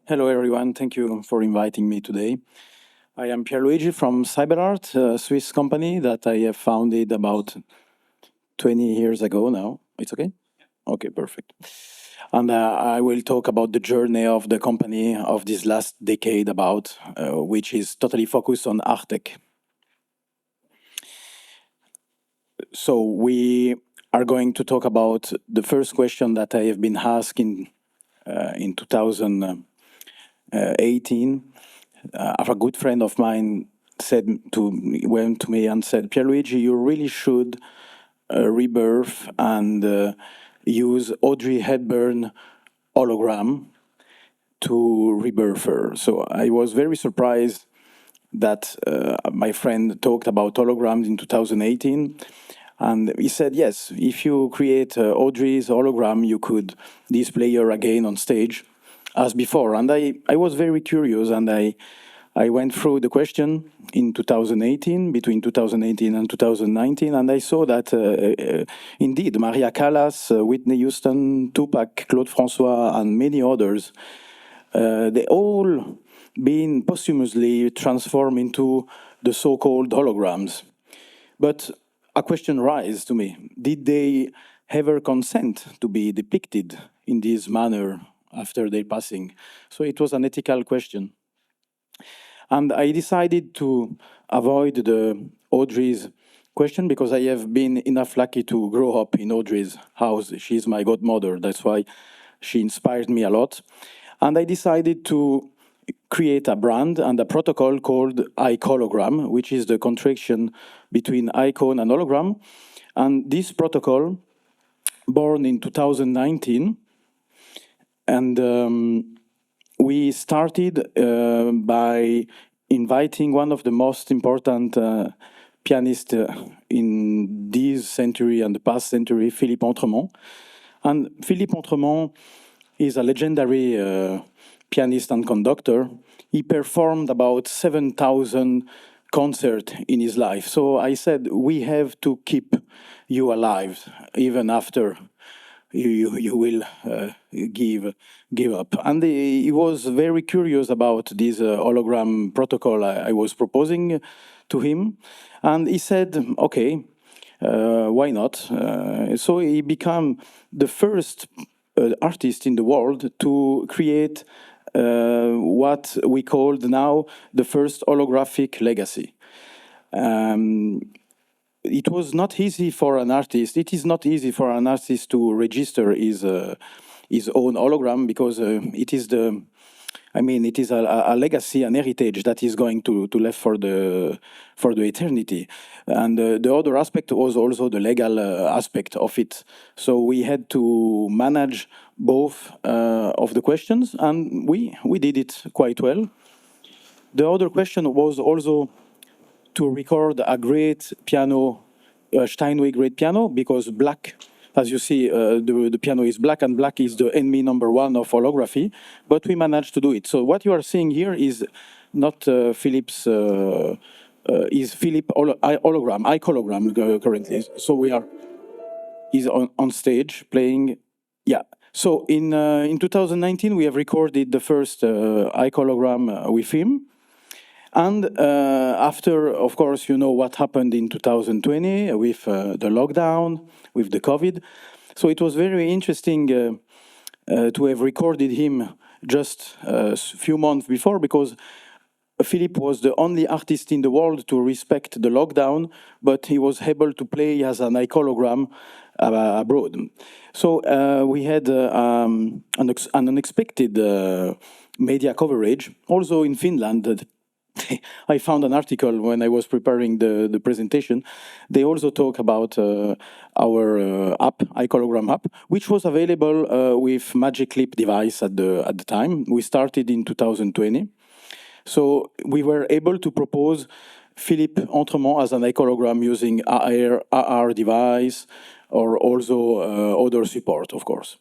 Hello, everyone. Thank you for inviting me today. I am Pierluigi from Cybel'Art, a Swiss company that I have founded about 20 years ago now. It's okay? Okay, perfect. And I will talk about the journey of the company of this last decade which is totally focused on art tech. So we are going to talk about the first question that I have been asked in 2018. A good friend of mine went to me and said, Pierluigi, you really should rebirth and use Audrey Hepburn hologram to rebirth her. So I was very surprised that my friend talked about holograms in 2018. And he said, yes, if you create Audrey's hologram, you could display her again on stage as before. And I was very curious, and I went through the question in 2018, between 2018 and 2019, and I saw that indeed Maria Callas, Whitney Houston, Tupac, Claude François, and many others, they all been posthumously transformed into the so-called holograms. But a question arises to me: did they ever consent to be depicted in this manner after their passing? So it was an ethical question. And I decided to avoid the Audrey's question because I have been enough lucky to grow up in Audrey's house. She's my godmother. That's why she inspired me a lot. And I decided to create a brand and a protocol called iChologram, which is the contraction between icon and hologram. And this protocol, born in 2019, and we started by inviting one of the most important pianists in this century and the past century, Philippe Entremont. And Philippe Entremont is a legendary pianist and conductor. He performed about 7,000 concerts in his life. So I said, we have to keep you alive even after you will give up. And he was very curious about this hologram protocol I was proposing to him. And he said, okay, why not? So he became the first artist in the world to create what we called now the first holographic legacy. It was not easy for an artist. It is not easy for an artist to register his own hologram because it is a legacy, an heritage that is going to left for the eternity. And the other aspect was also the legal aspect of it. So we had to manage both of the questions, and we did it quite well. The other question was also to record a great piano, Steinway great piano, because black, as you see, the piano is black, and black is the enemy number one of holography, but we managed to do it. So what you are seeing here is not Philip's, is Philip hologram, iChologram currently. So he's on stage playing, yeah. So in 2019, we have recorded the first iChologram with him. And after, of course, you know what happened in 2020 with the lockdown, with the COVID. So it was very interesting to have recorded him just a few months before, because Philippe was the only artist in the world to respect the lockdown, but he was able to play as an iChologram abroad. So we had an unexpected media coverage, also in Finland. I found an article when I was preparing the presentation. They also talk about our app, iChologram app, which was available with Magic Clip device at the time. We started in 2020. So we were able to propose Philippe Entremont as an iChologram using AR device, or also other support, of course.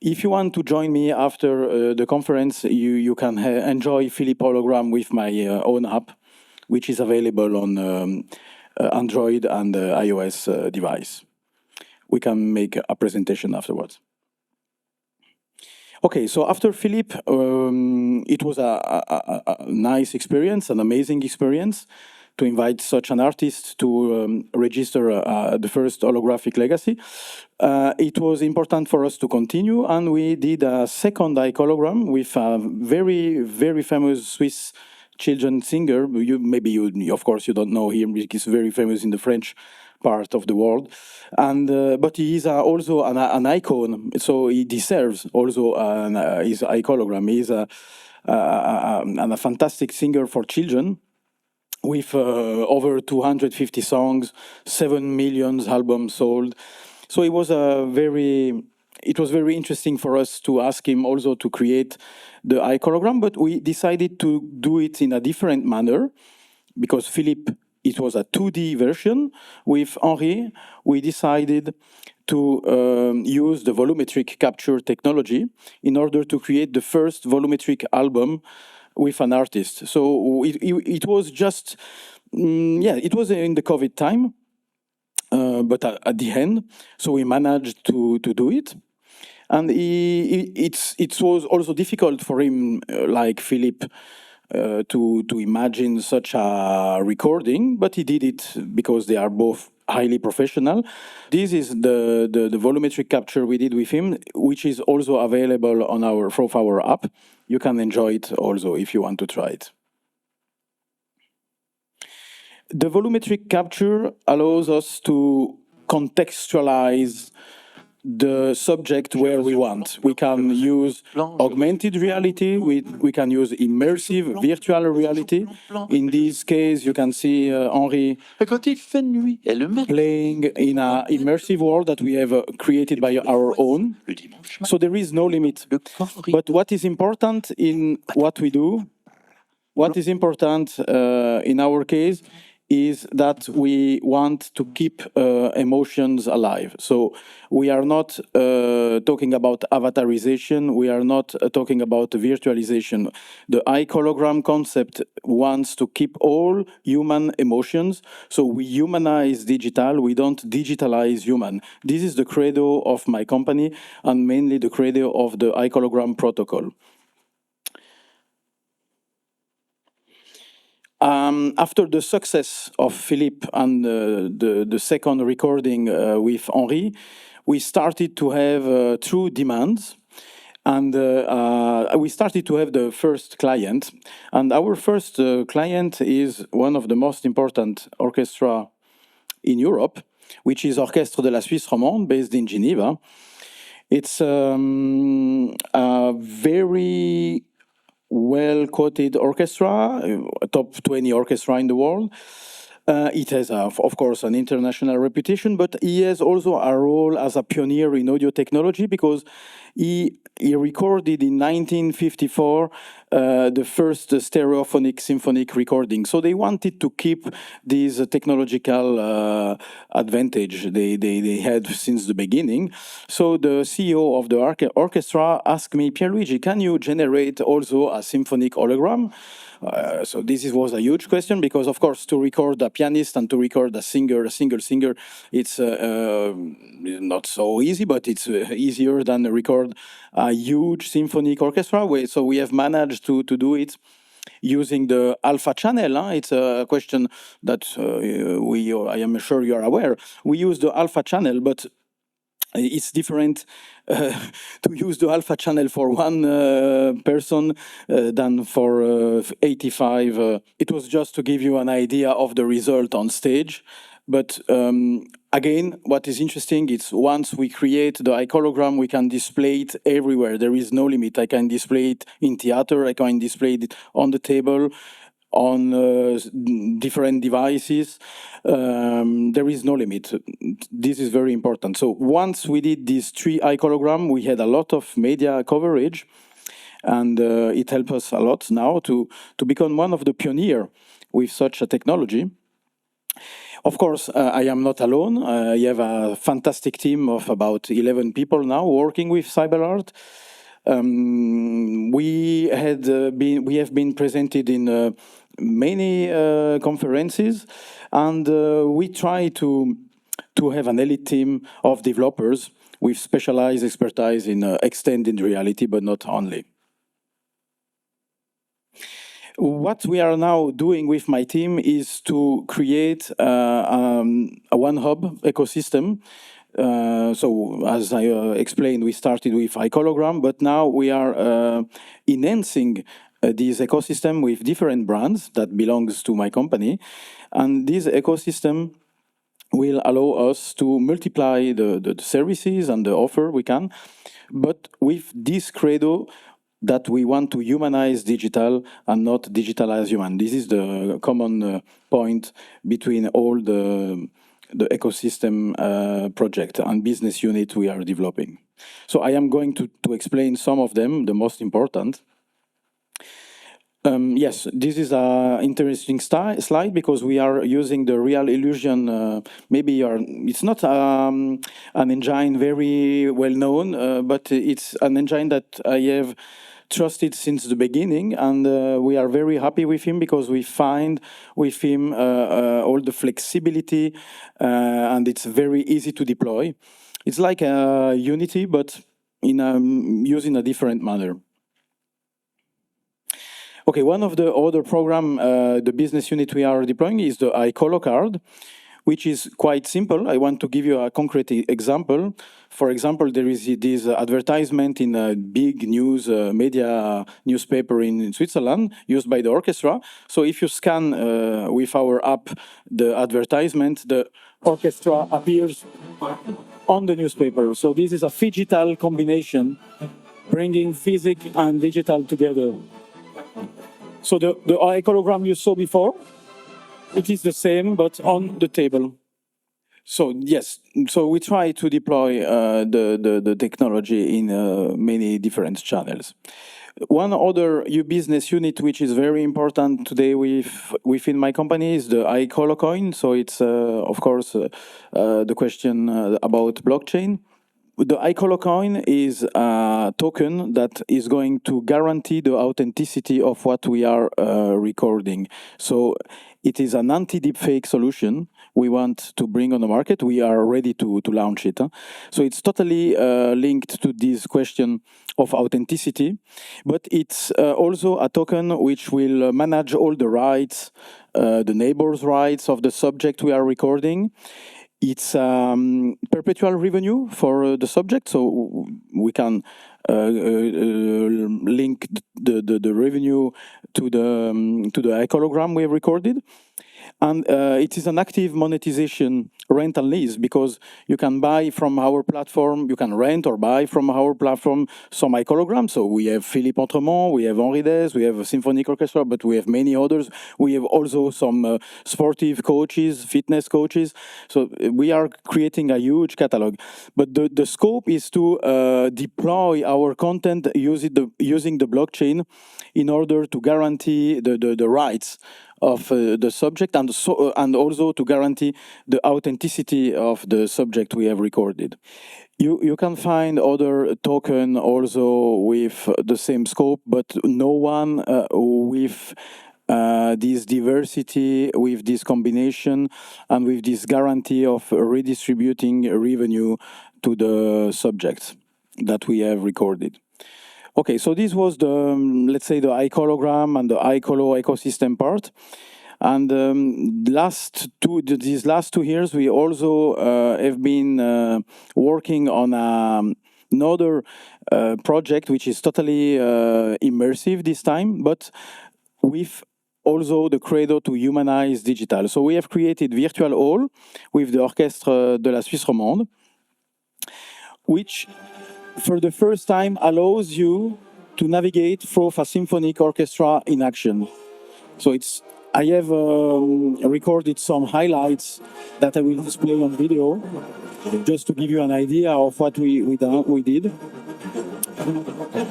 If you want to join me after the conference, you can enjoy Philippe hologram with my own app, which is available on Android and iOS device. We can make a presentation afterwards. Okay, so after Philippe, it was a nice experience, an amazing experience to invite such an artist to register the first holographic legacy. It was important for us to continue, and we did a second iCologram with a very, very famous Swiss children singer. Of course, you don't know him. He's very famous in the French part of the world, and but he is also an icon, so he deserves also his iCologram. He is a fantastic singer for children with over 250 songs, 7 million albums sold. So it was very interesting for us to ask him also to create the iCologram, but we decided to do it in a different manner because Philippe, it was a 2D version. With Henri, we decided to use the volumetric capture technology in order to create the first volumetric album with an artist. So it was just, it was in the COVID time, but at the end, so we managed to do it. And it was also difficult for him, like Philippe, to imagine such a recording, but he did it because they are both highly professional. This is the volumetric capture we did with him, which is also available on our app. You can enjoy it also if you want to try it. The volumetric capture allows us to contextualize the subject where we want. We can use augmented reality, we can use immersive virtual reality. In this case, you can see Henri playing in an immersive world that we have created by our own. So there is no limit. But what is important in what we do, what is important in our case, is that we want to keep emotions alive. So we are not talking about avatarization, we are not talking about virtualization. The iCologram concept wants to keep all human emotions, so we humanize digital, we don't digitalize human. This is the credo of my company and mainly the credo of the iCologram protocol. After the success of Philippe and the second recording with Henri, we started to have true demands. And we started to have the first client. And our first client is one of the most important orchestra in Europe, which is Orchestre de la Suisse Romande, based in Geneva. It's a very well-quoted orchestra, a top 20 orchestra in the world. It has, of course, an international reputation, but he has also a role as a pioneer in audio technology because he recorded in 1954 the first stereophonic symphonic recording. So they wanted to keep this technological advantage they had since the beginning. So the CEO of the orchestra asked me, Pierluigi, can you generate also a symphonic hologram? So this was a huge question because, of course, to record a pianist and to record a single singer, it's not so easy, but it's easier than record a huge symphonic orchestra. So we have managed to do it using the alpha channel. It's a question that I am sure you are aware. We use the alpha channel, but it's different to use the alpha channel for one person than for 85. It was just to give you an idea of the result on stage. But again, what is interesting is once we create the iCologram, we can display it everywhere. There is no limit. I can display it in theater. I can display it on the table, on different devices. There is no limit. This is very important. So once we did these 3 iCologram, we had a lot of media coverage, and it helped us a lot now to become one of the pioneers with such a technology. Of course, I am not alone. I have a fantastic team of about 11 people now working with Cybel'Art. We have been presented in many conferences, and we try to to have an elite team of developers with specialized expertise in extended reality, but not only. What we are now doing with my team is to create a one hub ecosystem. So as I explained, we started with iCologram, but now we are enhancing this ecosystem with different brands that belongs to my company. And this ecosystem will allow us to multiply the services and the offer we can, but with this credo that we want to humanize digital and not digitalize human. This is the common point between all the ecosystem project and business unit we are developing. So I am going to explain some of them, the most important. Yes, this is an interesting slide because we are using the real illusion. It's not an engine very well known, but it's an engine that I have trusted since the beginning, and we are very happy with him because we find with him all the flexibility, and it's very easy to deploy. It's like Unity, but used in a different manner. Okay, one of the other program, the business unit we are deploying is the iColo card, which is quite simple. I want to give you a concrete example. For example, there is this advertisement in a big news media newspaper in Switzerland used by the orchestra. So if you scan with our app the advertisement, the orchestra appears on the newspaper. So this is a phygital combination, bringing physics and digital together. So the iCologram you saw before, it is the same, but on the table. So yes, so we try to deploy the technology in many different channels. One other business unit which is very important today within my company is the iColo coin. So it's of course the question about blockchain. The iColo coin is a token that is going to guarantee the authenticity of what we are recording. So it is an anti-deepfake solution we want to bring on the market. We are ready to launch it. So it's totally linked to this question of authenticity, but it's also a token which will manage all the rights, the neighbor's rights of the subject we are recording. It's perpetual revenue for the subject, so we can link the revenue to the iCologram we have recorded. And it is an active monetization rent and lease because you can buy from our platform, you can rent or buy from our platform some iColograms. So we have Philippe Entremont, we have Henri Dez, we have a symphonic orchestra, but we have many others. We have also some sportive coaches, fitness coaches. So we are creating a huge catalog. But the scope is to deploy our content using the blockchain in order to guarantee the rights of the subject and also to guarantee the authenticity of the subject we have recorded. You can find other token also with the same scope, but no one with this diversity, with this combination, and with this guarantee of redistributing revenue to the subjects that we have recorded. Okay, so this was the, let's say, the iCologram and the iColo ecosystem part. And these last 2 years, we also have been working on another project, which is totally immersive this time, but with also the credo to humanize digital. So we have created Virtual Hall with the Orchestre de la Suisse Romande, which for the first time allows you to navigate through a symphonic orchestra in action. So I have recorded some highlights that I will display on video, just to give you an idea of what we did.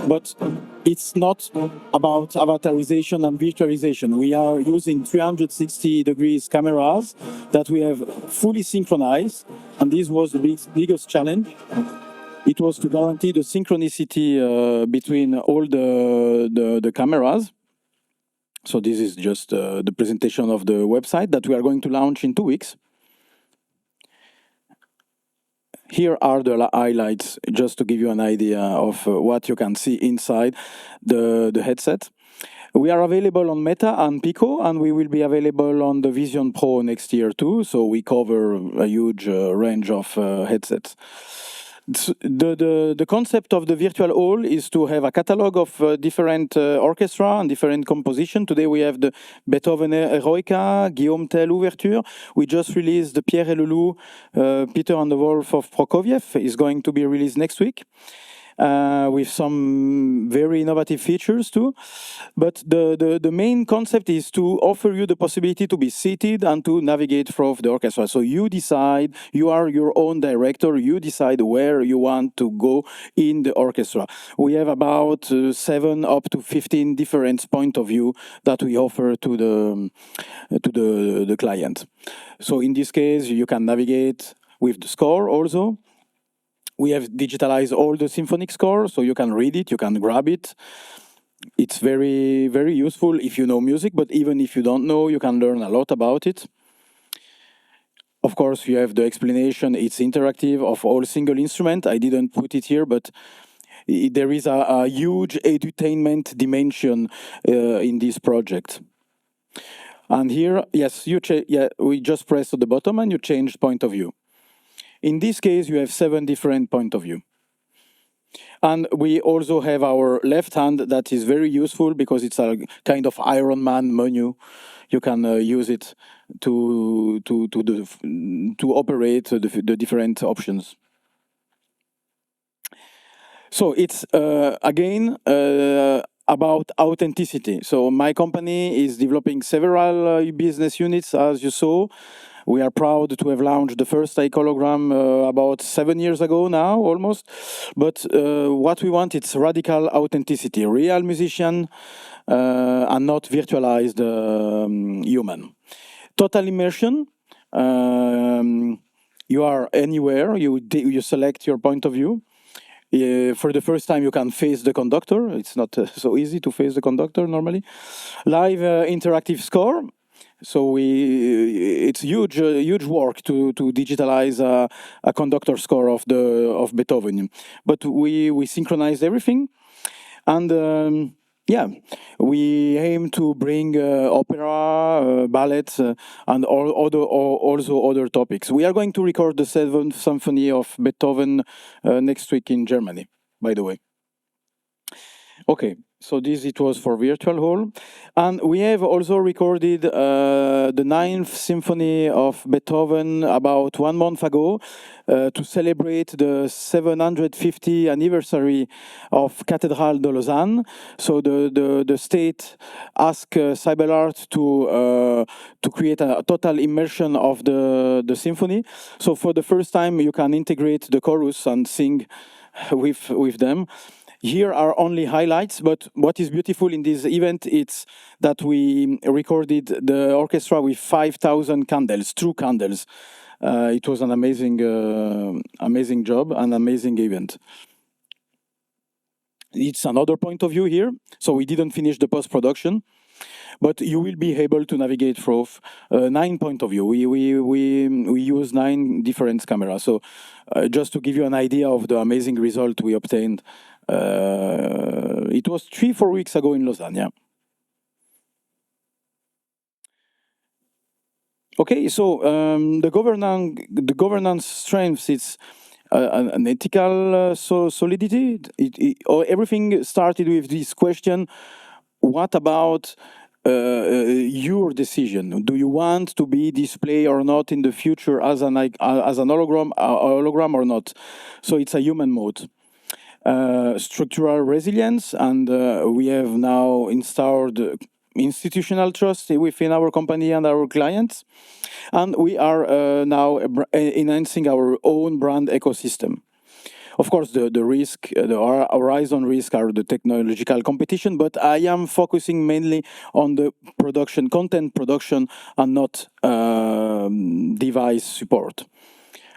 But it's not about avatarization and virtualization. We are using 360 degrees cameras that we have fully synchronized, and this was the biggest challenge. It was to guarantee the synchronicity between all the cameras. So this is just the presentation of the website that we are going to launch in 2 weeks. Here are the highlights, just to give you an idea of what you can see inside the headset. We are available on Meta and Pico, and we will be available on the Vision Pro next year too. So we cover a huge range of headsets. The concept of the virtual hall is to have a catalog of different orchestra and different composition. Today we have the Beethoven Eroica, Guillaume Tell Ouverture. We just released the Pierre et le Loup, Peter and the Wolf of Prokofiev is going to be released next week. With some very innovative features too. But the main concept is to offer you the possibility to be seated and to navigate through the orchestra. So you decide, you are your own director, you decide where you want to go in the orchestra. We have about 7 up to 15 different point of view that we offer to the client. So in this case, you can navigate with the score also. We have digitalized all the symphonic score, so you can read it, you can grab it. It's very, very useful if you know music, but even if you don't know, you can learn a lot about it. Of course, you have the explanation, it's interactive, of all single instrument. I didn't put it here, but there is a huge edutainment dimension in this project. And here, yes, we just press at the bottom and you change point of view. In this case, you have 7 different point of view. And we also have our left hand that is very useful because it's a kind of Iron Man menu. You can use it to operate the different options. So it's again about authenticity. So my company is developing several business units, as you saw. We are proud to have launched the first hologram about 7 years ago now, almost. But what we want, it's radical authenticity, real musician and not virtualized human. Total immersion. You are anywhere, you select your point of view. For the first time, you can face the conductor. It's not so easy to face the conductor normally. Live interactive score. So it's huge work to digitalize a conductor score of Beethoven, but we synchronized everything, and yeah, we aim to bring opera, ballet, and also other topics. We are going to record the 7th Symphony of Beethoven next week in Germany, by the way. Okay. So it was for virtual hall. And we have also recorded the 9th Symphony of Beethoven about 1 month ago to celebrate the 750th anniversary of Cathedral de Lausanne. So the state asked Cybel'Art to create a total immersion of the symphony. So for the first time, you can integrate the chorus and sing with them. Here are only highlights, but what is beautiful in this event is that we recorded the orchestra with 5,000 candles, true candles. It was an amazing job, an amazing event. It's another point of view here. So we didn't finish the post-production, but you will be able to navigate through 9 point of view. We use 9 different cameras. So just to give you an idea of the amazing result we obtained. It was 3-4 weeks ago in Lausanne, yeah. Okay, so the governance strengths, it's an ethical solidity. Everything started with this question: what about your decision? Do you want to be displayed or not in the future as an hologram or not? So it's a human mode. Structural resilience, and we have now installed institutional trust within our company and our clients, and we are now enhancing our own brand ecosystem. Of course, the risk, the horizon risk are the technological competition, but I am focusing mainly on the content production, and not device support.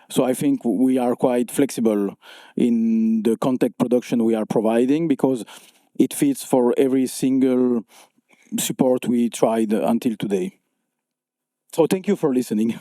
So I think we are quite flexible in the content production we are providing, because it fits for every single support we tried until today. So thank you for listening.